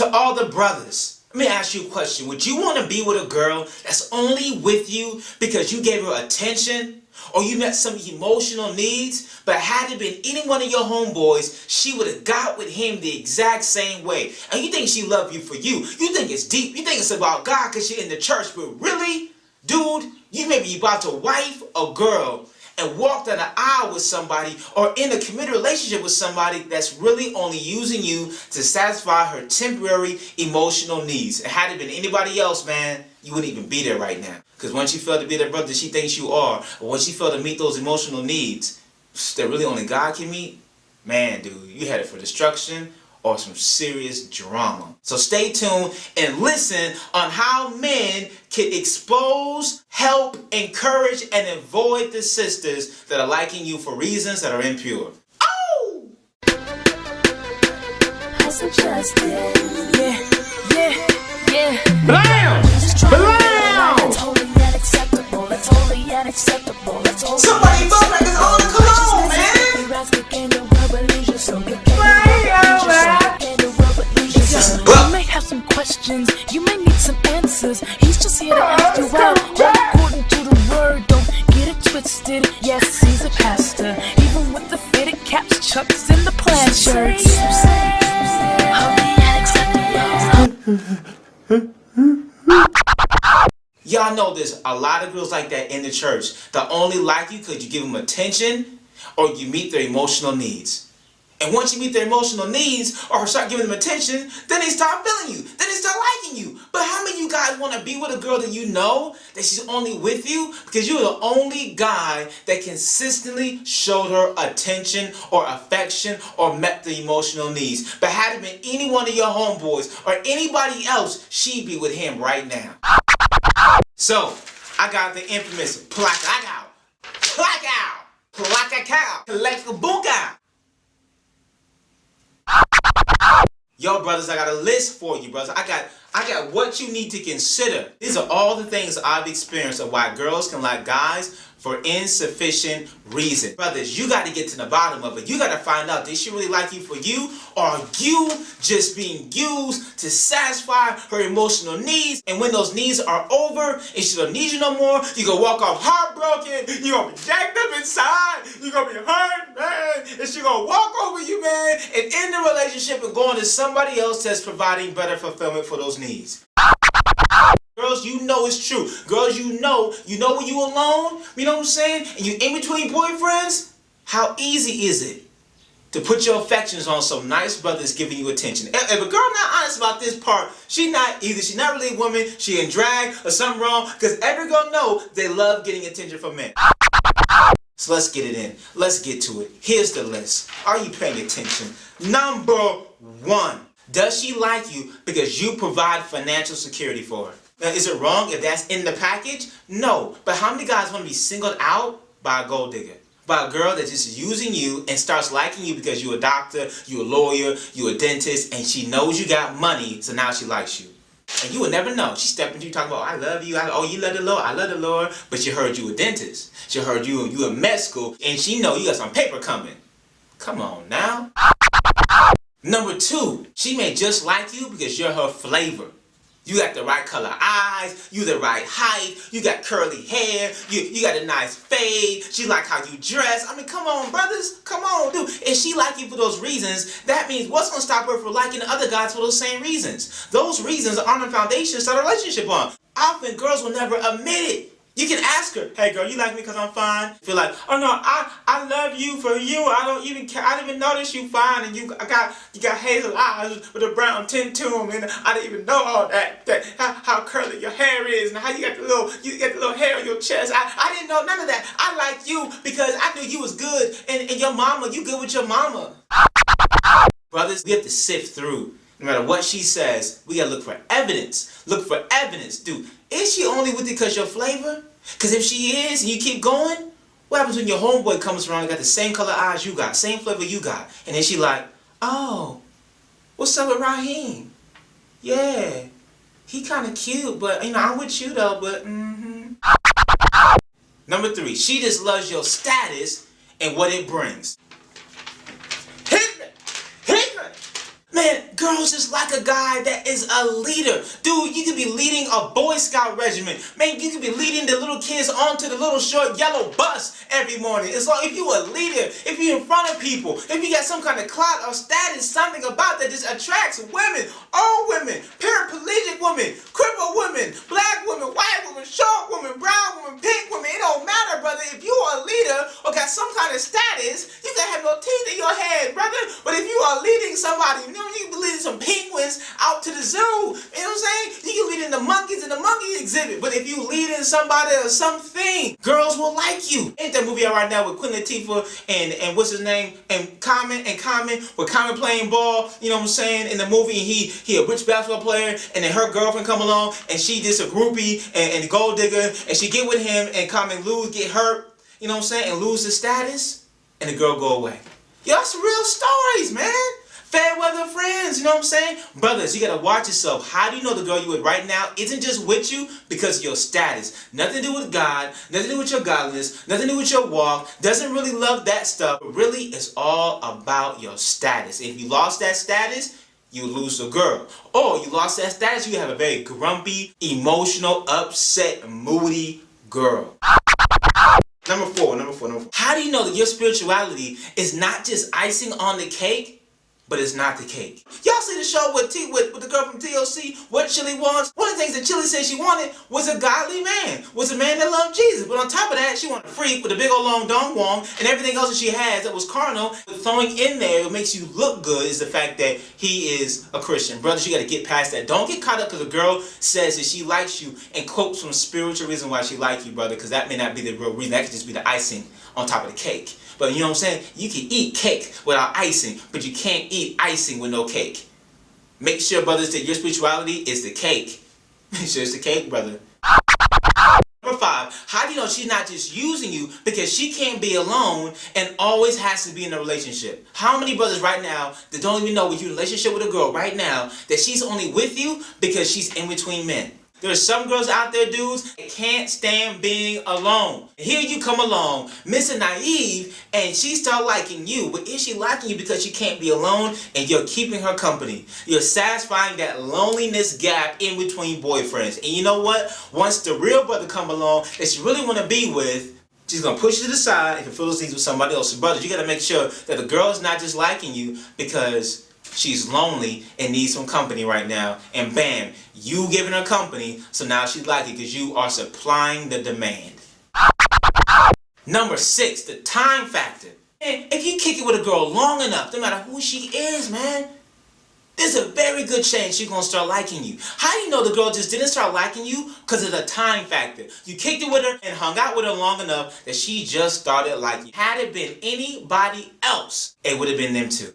To all the brothers, let me ask you a question. Would you want to be with a girl that's only with you because you gave her attention or you met some emotional needs, but had it been any one of your homeboys, she would have got with him the exact same way? And you think she loved you for you. You think it's deep. You think it's about God because you're in the church. But really, dude, you may be about to wife a girl and walk down the aisle with somebody or in a committed relationship with somebody that's really only using you to satisfy her temporary emotional needs. And had it been anybody else, man, you wouldn't even be there right now. Because once you fail to be that brother she thinks you are, or once you fail to meet those emotional needs that really only God can meet, man, dude, you headed for destruction or some serious drama. So stay tuned and listen on how men can expose, help, encourage, and avoid the sisters that are liking you for reasons that are impure. Oh! Blam! Blam! Somebody vote like it's on, come on, man! You may have some questions, you may need some answers. He's just here to ask you out, according to the word. Don't get it twisted. Yes, he's a pastor, even with the fitted caps, chucks, and the plaid shirts. Y'all know there's a lot of girls like that in the church that only like you because you give them attention or you meet their emotional needs. And once you meet their emotional needs or start giving them attention, then they start feeling you. Then they start liking you. But how many of you guys want to be with a girl that you know that she's only with you because you're the only guy that consistently showed her attention or affection or met the emotional needs? But had it been any one of your homeboys or anybody else, she'd be with him right now. So, I got the infamous placa cow. Yo, brothers, I got a list for you, brothers. I got what you need to consider. These are all the things I've experienced of why girls can like guys for insufficient reason. Brothers, you got to get to the bottom of it. You got to find out, did she really like you for you? Or are you just being used to satisfy her emotional needs? And when those needs are over and she don't need you no more, you gonna walk off heartbroken. You gonna be jacked up inside. You gonna be hurt, man. And she gonna walk over you, man, and end the relationship and go on to somebody else that's providing better fulfillment for those needs. Girls, you know it's true. Girls, you know when you alone, you know what I'm saying? And you in between boyfriends, how easy is it to put your affections on some nice brothers giving you attention? If a girl not honest about this part, she's not really a woman, she in drag or something wrong, because every girl know they love getting attention from men. So let's get it in. Let's get to it. Here's the list. Are you paying attention? Number 1. Does she like you because you provide financial security for her? Now, is it wrong if that's in the package? No. But how many guys want to be singled out by a gold digger? By a girl that's just using you and starts liking you because you're a doctor, you're a lawyer, you're a dentist, and she knows you got money, so now she likes you. And you would never know. She stepped into you talking about, I love you, you love the Lord, I love the Lord, but she heard you a dentist. She heard you in med school, and she know you got some paper coming. Come on now. Number 2, she may just like you because you're her flavor. You got the right color eyes, you the right height, you got curly hair, you got a nice fade, she like how you dress. I mean, come on, brothers, come on, dude. If she like you for those reasons, that means what's going to stop her from liking other guys for those same reasons? Those reasons are the foundation to start a relationship on. Often girls will never admit it. You can ask her, hey girl, you like me because I'm fine? Feel like, oh no, I love you for you. I don't even care. I didn't even notice you fine, and you got hazel eyes with a brown tint to them, and I didn't even know all that how curly your hair is and how you got the little hair on your chest. I didn't know none of that. I like you because I knew you was good, and your mama, you good with your mama. Brothers, we have to sift through. No matter what she says, we gotta look for evidence. Look for evidence, dude. Is she only with you because your flavor? Because if she is, and you keep going, what happens when your homeboy comes around and got the same color eyes you got, same flavor you got, and then she like, oh, what's up with Raheem? Yeah, he kind of cute, but I'm with you though, but Number 3, she just loves your status and what it brings. Hit me! Man, girls just like a guy that is a leader. Dude, you could be leading a Boy Scout regiment. Man, you could be leading the little kids onto the little short yellow bus every morning. It's like if you a leader, if you're in front of people, if you got some kind of clout or status, something about that just attracts women, old women, paraplegic women, crippled women, black women, white women, short women, brown women, pink women. It don't matter, brother. If you are a leader or got some kind of status, you can have no teeth in your head, brother. But if you are leading somebody, you can be leading some penguins out to the zoo. You know what I'm saying? You can lead in the monkeys in the monkey exhibit. But if you lead in somebody or something, girls will like you. Ain't that movie out right now with Queen Latifah and what's his name? And Common with Common playing ball, you know what I'm saying? In the movie, he a rich basketball player, and then her girlfriend come along and she just a groupie and a gold digger, and she get with him and Common get hurt, you know what I'm saying? And lose his status, and the girl go away. Yo, that's real stories, man. Fair weather friends, you know what I'm saying? Brothers, you gotta watch yourself. How do you know the girl you with right now isn't just with you because of your status? Nothing to do with God, nothing to do with your godliness, nothing to do with your walk, doesn't really love that stuff, but really it's all about your status. If you lost that status, you lose the girl. Or you lost that status, you have a very grumpy, emotional, upset, moody girl. Number four. How do you know that your spirituality is not just icing on the cake, but it's not the cake? Y'all see the show with the girl from TLC, What Chili Wants? One of the things that Chili said she wanted was a godly man, was a man that loved Jesus. But on top of that, she wanted a freak with a big old long dong wong and everything else that she has that was carnal. But throwing in there what makes you look good is the fact that he is a Christian. Brothers, you got to get past that. Don't get caught up because a girl says that she likes you and quotes some spiritual reason why she likes you, brother, because that may not be the real reason. That could just be the icing on top of the cake. But you know what I'm saying? You can eat cake without icing, but you can't eat icing with no cake. Make sure, brothers, that your spirituality is the cake. Make sure it's the cake, brother. Number 5, how do you know she's not just using you because she can't be alone and always has to be in a relationship? How many brothers right now that don't even know when you're in a relationship with a girl right now that she's only with you because she's in between men? There are some girls out there, dudes, that can't stand being alone. Here you come along, Mr. Naive, and she start liking you. But is she liking you because she can't be alone and you're keeping her company? You're satisfying that loneliness gap in between boyfriends. And you know what? Once the real brother come along that she really want to be with, she's going to push you to the side and fulfill those needs with somebody else. So brothers, you got to make sure that the girl is not just liking you because she's lonely and needs some company right now. And bam, you giving her company, so now she's like it because you are supplying the demand. Number 6, the time factor. Man, if you kick it with a girl long enough, no matter who she is, man, there's a very good chance she's going to start liking you. How do you know the girl just didn't start liking you? Because of the time factor. You kicked it with her and hung out with her long enough that she just started liking you. Had it been anybody else, it would have been them too.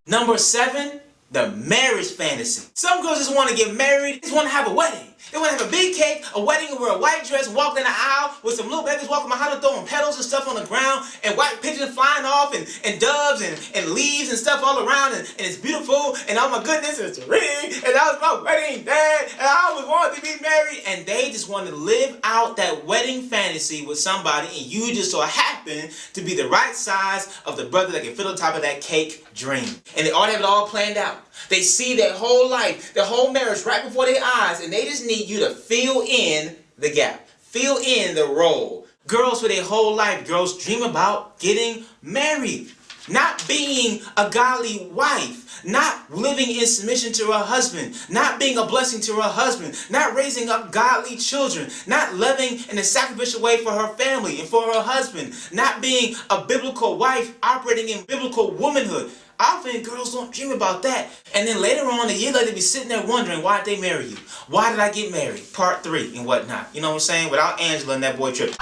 Number 7, the marriage fantasy. Some girls just want to get married, they just want to have a wedding. They want to have a big cake, a wedding, and wear a white dress, walk down the aisle with some little babies walking behind her throwing petals and stuff on the ground, and white pigeons flying off, and doves, and leaves and stuff all around, and it's beautiful, and oh my goodness, it's a ring, and that was my wedding day, and I always wanted to be married, and they just want to live out that wedding fantasy with somebody, and you just so happen to be the right size of the brother that can fit on top of that cake dream. And they already have it all planned out. They see their whole life, their whole marriage right before their eyes, and they just need you to fill in the gap, fill in the role. Girls for their whole life, girls dream about getting married, not being a godly wife, not living in submission to her husband, not being a blessing to her husband, not raising up godly children, not loving in a sacrificial way for her family and for her husband, not being a biblical wife operating in biblical womanhood. Often girls don't dream about that. And then later on, a year later, they be sitting there wondering, why did they marry you? Why did I get married? Part 3 and whatnot. You know what I'm saying? Without Angela and that boy trip.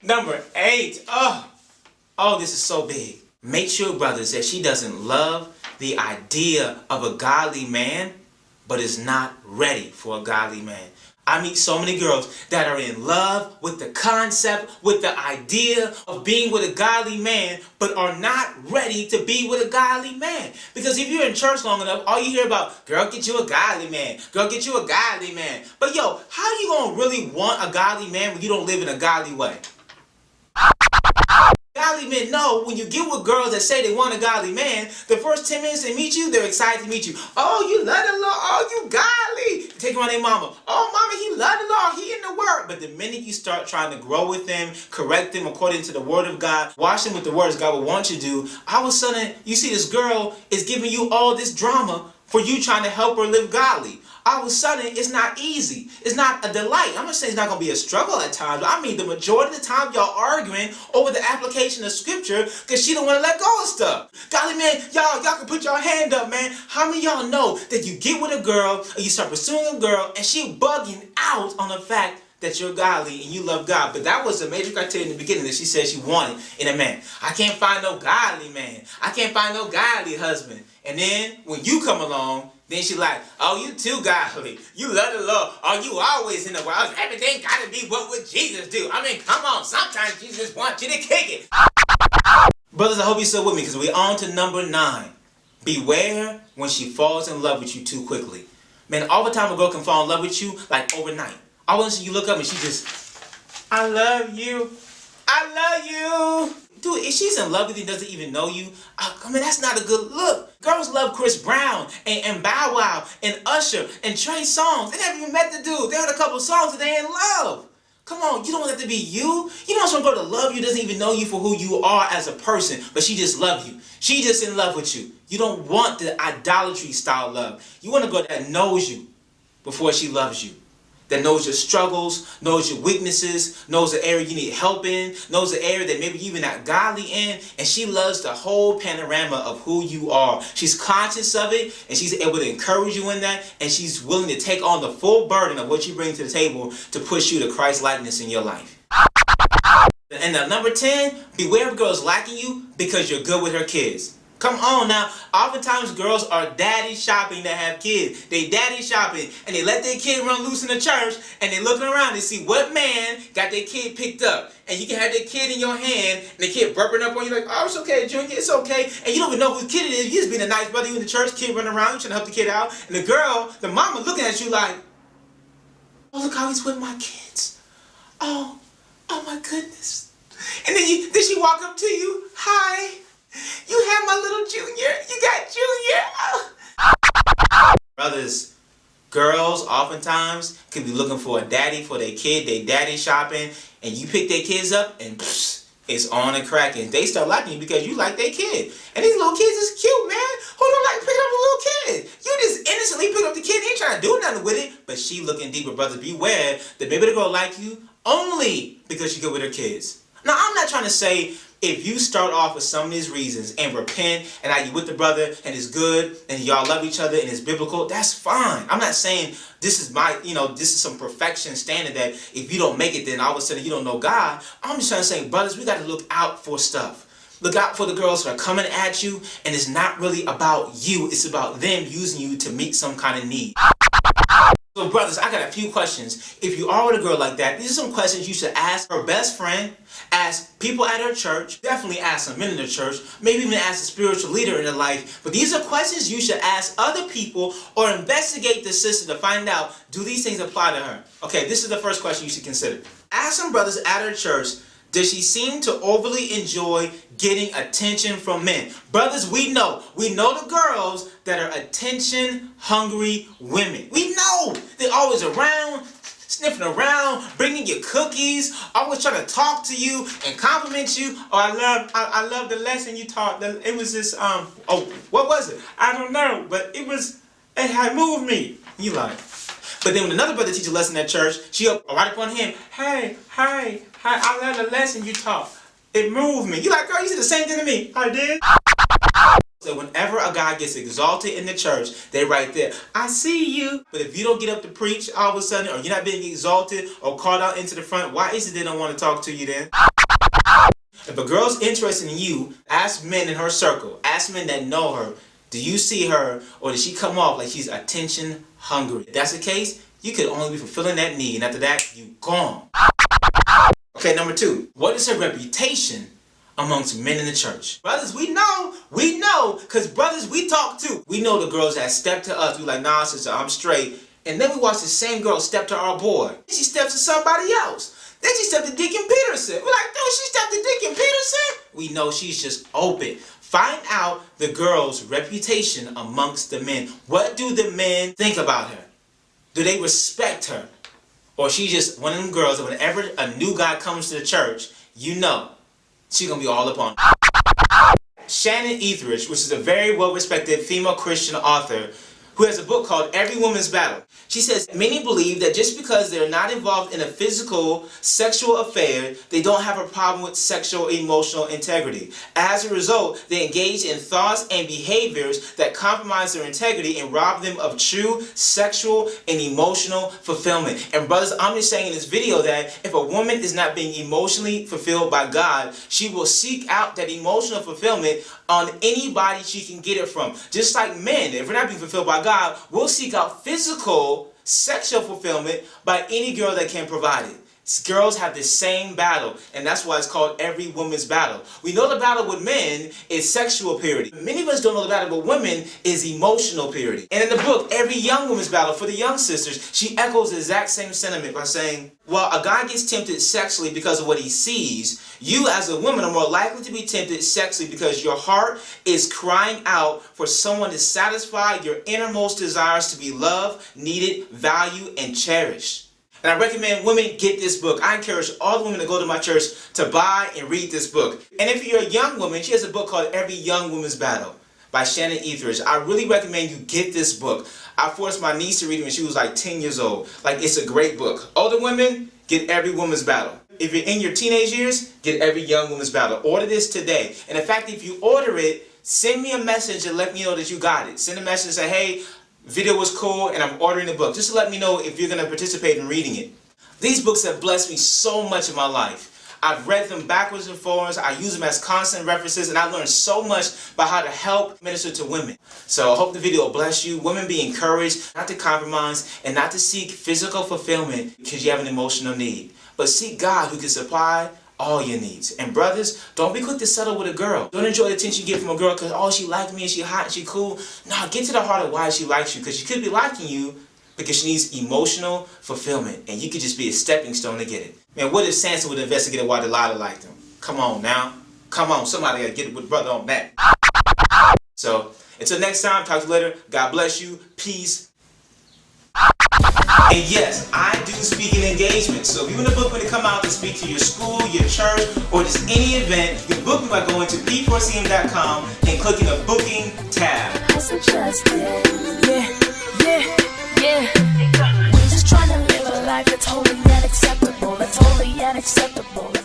Number 8. Oh, this is so big. Make sure, brothers, that she doesn't love the idea of a godly man, but is not ready for a godly man. I meet so many girls that are in love with the concept, with the idea of being with a godly man, but are not ready to be with a godly man. Because if you're in church long enough, all you hear about, girl, get you a godly man. Girl, get you a godly man. But yo, how you gonna really want a godly man when you don't live in a godly way? Godly godly men know when you get with girls that say they want a godly man, the first 10 minutes they meet you, they're excited to meet you. Oh, you love the Lord. Oh, you godly. Take around their mama. Oh, mama, he love the Lord. He in the word. But the minute you start trying to grow with them, correct them according to the word of God, wash them with the words God would want you to do, all of a sudden you see this girl is giving you all this drama for you trying to help her live godly. All of a sudden, it's not easy. It's not a delight. I'm not saying it's not going to be a struggle at times, but I mean the majority of the time y'all arguing over the application of scripture because she don't want to let go of stuff. Golly, man, y'all can put your hand up, man. How many of y'all know that you get with a girl or you start pursuing a girl and she bugging out on the fact that you're godly and you love God? But that was a major criteria in the beginning that she said she wanted in a man. I can't find no godly man. I can't find no godly husband. And then when you come along, then she like, oh, you too godly. You love the Lord. Oh, you always in the world. Everything got to be what would Jesus do. I mean, come on. Sometimes Jesus wants you to kick it. Brothers, I hope you're still with me because we're on to number 9. Beware when she falls in love with you too quickly. Man, all the time a girl can fall in love with you like overnight. All of a sudden you look up and she just, I love you. I love you. Dude, if she's in love with you and doesn't even know you, I mean, that's not a good look. Girls love Chris Brown and Bow Wow and Usher and Trey Songz. They never even met the dude. They heard a couple songs and they in love. Come on, you don't want that to be you. You don't want some girl to love you, doesn't even know you for who you are as a person, but she just loves you. She just in love with you. You don't want the idolatry style love. You want a girl that knows you before she loves you. That knows your struggles, knows your weaknesses, knows the area you need help in, knows the area that maybe you're even not godly in, and she loves the whole panorama of who you are. She's conscious of it, and she's able to encourage you in that, and she's willing to take on the full burden of what you bring to the table to push you to Christ likeness in your life. And number 10, beware of girls liking you because you're good with her kids. Come on now. Oftentimes girls are daddy shopping that have kids. They daddy shopping and they let their kid run loose in the church and they looking around to see what man got their kid picked up. And you can have their kid in your hand and the kid burping up on you like, oh, it's okay, Junior, it's okay. And you don't even know whose kid it is. You just being a nice brother. You in the church, kid running around, you trying to help the kid out. And the girl, the mama looking at you like, oh, look how he's with my kids. Oh my goodness. And then she walk up to you, hi. You have my little Junior. You got Junior. Brothers, girls oftentimes could be looking for a daddy for their kid. They daddy shopping. And you pick their kids up and it's on and cracking. They start liking you because you like their kid. And these little kids is cute, man. Who don't like picking up a little kid? You just innocently pick up the kid. You ain't trying to do nothing with it. But she looking deeper. Brothers, beware that maybe the girl like you only because she good with her kids. Now, I'm not trying to say if you start off with some of these reasons and repent and now you with the brother and it's good and y'all love each other and it's biblical, that's fine. I'm not saying this is this is some perfection standard that if you don't make it, then all of a sudden you don't know God. I'm just trying to say, brothers, we got to look out for stuff. Look out for the girls who are coming at you and it's not really about you. It's about them using you to meet some kind of need. So brothers, I got a few questions. If you are with a girl like that, these are some questions you should ask her best friend, ask people at her church, definitely ask some men in the church, maybe even ask a spiritual leader in her life. But these are questions you should ask other people or investigate the sister to find out, do these things apply to her? Okay, this is the first question you should consider. Ask some brothers at her church, does she seem to overly enjoy getting attention from men? Brothers, we know the girls that are attention-hungry women. We know they're always around, sniffing around, bringing you cookies, always trying to talk to you and compliment you. Oh, I love the lesson you taught. It was this, what was it? I don't know, but it had moved me. You like. But then when another brother teaches a lesson at church, she up right up on him. Hey, I love the lesson you taught. It moved me. You like, girl, you said the same thing to me. I did. So whenever a guy gets exalted in the church, they right there, I see you. But if you don't get up to preach all of a sudden, or you're not being exalted or called out into the front, why is it they don't want to talk to you then? If a girl's interested in you, ask men in her circle. Ask men that know her. Do you see her, or does she come off like she's attention hungry? If that's the case, you could only be fulfilling that need, and after that, you gone. Okay, number 2. What is her reputation amongst men in the church? Brothers, we know, because brothers, we talk too. We know the girls that step to us, we like, nah, sister, I'm straight. And then we watch the same girl step to our boy. She steps to somebody else. Then she stepped to Deacon Peterson. We're like, dude, she stepped to Deacon Peterson? We know she's just open. Find out the girl's reputation amongst the men. What do the men think about her? Do they respect her? Or she just one of them girls that whenever a new guy comes to the church, you know, she's going to be all up on it. Shannon Etheridge, which is a very well-respected female Christian author, who has a book called Every Woman's Battle. She says, many believe that just because they're not involved in a physical, sexual affair, they don't have a problem with sexual emotional integrity. As a result, they engage in thoughts and behaviors that compromise their integrity and rob them of true sexual and emotional fulfillment. And brothers, I'm just saying in this video that if a woman is not being emotionally fulfilled by God, she will seek out that emotional fulfillment on anybody she can get it from. Just like men, if we're not being fulfilled by God, we'll seek out physical, sexual fulfillment by any girl that can provide it. Girls have the same battle, and that's why it's called Every Woman's Battle. We know the battle with men is sexual purity. Many of us don't know the battle with women is emotional purity. And in the book, Every Young Woman's Battle, for the young sisters, she echoes the exact same sentiment by saying, well, a guy gets tempted sexually because of what he sees. You as a woman are more likely to be tempted sexually because your heart is crying out for someone to satisfy your innermost desires to be loved, needed, valued, and cherished. And I recommend women get this book. I encourage all the women to go to my church to buy and read this book. And if you're a young woman, she has a book called Every Young Woman's Battle by Shannon Etheridge. I really recommend you get this book. I forced my niece to read it when she was like 10 years old. Like, it's a great book. Older women, get Every Woman's Battle. If you're in your teenage years, get Every Young Woman's Battle. Order this today. And in fact, if you order it, send me a message and let me know that you got it. Send a message and say, hey, video was cool and I'm ordering the book. Just to let me know if you're going to participate in reading it. These books have blessed me so much in my life. I've read them backwards and forwards. I use them as constant references, and I've learned so much about how to help minister to women. So I hope the video will bless you. Women, be encouraged not to compromise and not to seek physical fulfillment because you have an emotional need. But seek God who can supply all your needs. And brothers, don't be quick to settle with a girl. Don't enjoy the attention you get from a girl because, oh, she liked me and she hot and she cool. No, get to the heart of why she likes you, because she could be liking you because she needs emotional fulfillment, and you could just be a stepping stone to get it. Man, what if Samson would investigate why Delilah liked him? Come on now. Come on, somebody gotta get it with brother on that. So, until next time, talk to you later. God bless you. Peace. And yes, I do speaking engagements. So if you want to book me to come out to speak to your school, your church, or just any event, you can book me by going to p4cm.com and clicking the booking tab. Yeah. We're just trying to live a life that's totally unacceptable.